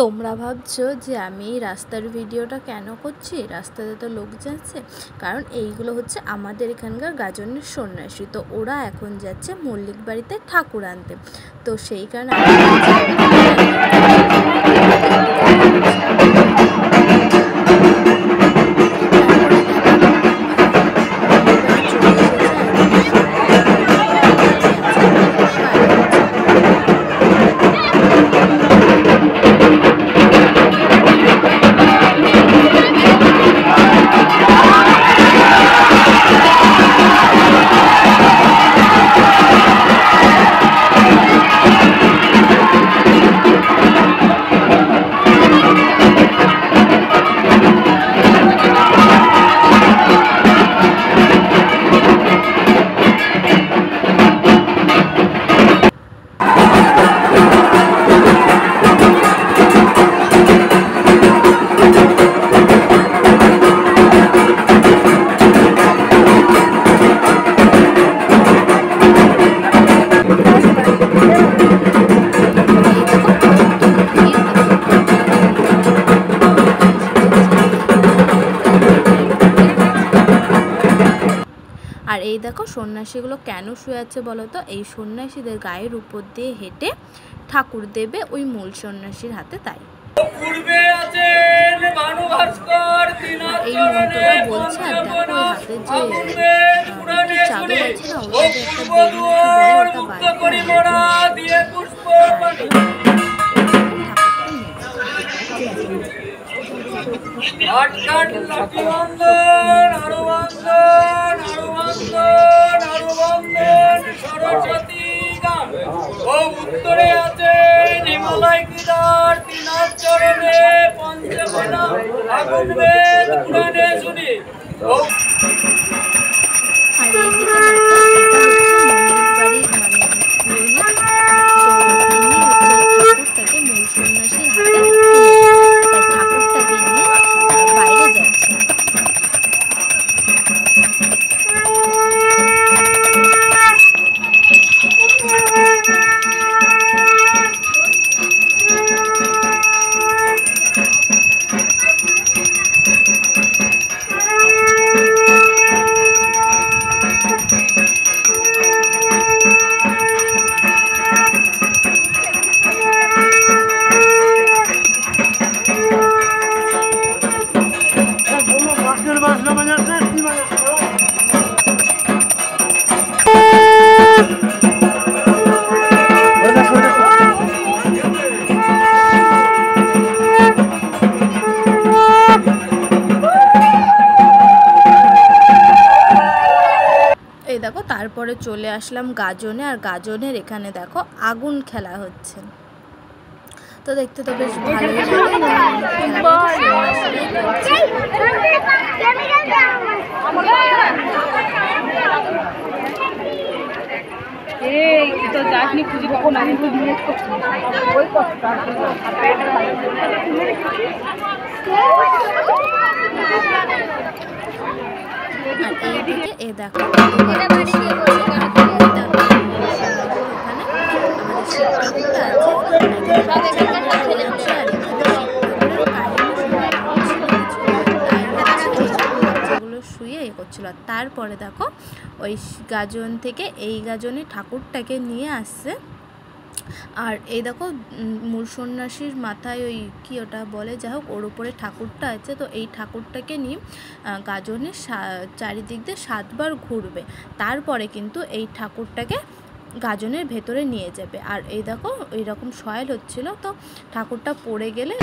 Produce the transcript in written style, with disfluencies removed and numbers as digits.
তোমরা ভাবছো যে আমি এই রাস্তার ভিডিওটা কেন করছি, রাস্তাতে তো লোক যাচ্ছে। কারণ এইগুলো হচ্ছে আমাদের এখানকার গাজনের সন্ন্যাসী, তো ওরা এখন যাচ্ছে মল্লিক বাড়িতে ঠাকুর আনতে। তো সেই কারণে আর এই দেখো সন্ন্যাসীগুলো কেন শুয়ে আছে বলো তো? এই সন্ন্যাসীদের গায়ের উপর দিয়ে হেঁটে ঠাকুর দেবে ওই মূল সন্ন্যাসীর হাতে, তাই এই মন্ত্রটা বলছে। আর দেখো হাতে যে চাদর আছে না, ওটা উত্তরে আছেন হিমালয় কেদার তিনাথ চরণে পঞ্চমেনা আগুন বেদ পুরাণে শুনি। দেখো তারপরে চলে আসলাম গাজনে। আর গাজনের এখানে দেখো আগুন খেলা হচ্ছে, তো দেখতে তো বেশ ভালোই এ দেখো শুয়ে করছিল। তারপরে দেখো ওই গাজন থেকে এই গাজনে ঠাকুরটাকে নিয়ে আসছে। আর এই দেখো মূল সন্ন্যাসীর মাথায় ওই কি ওটা বলে, যাই হোক ওর উপরে ঠাকুরটা আছে। তো এই ঠাকুরটাকে নিয়ে গাজনের চারিদিক দিয়ে 7 বার ঘুরবে, তারপরে কিন্তু এই ঠাকুরটাকে গাজনের ভেতরে নিয়ে যাবে। আর এই দেখো এইরকম সয়েল হচ্ছিল, তো ঠাকুরটা পড়ে গেলে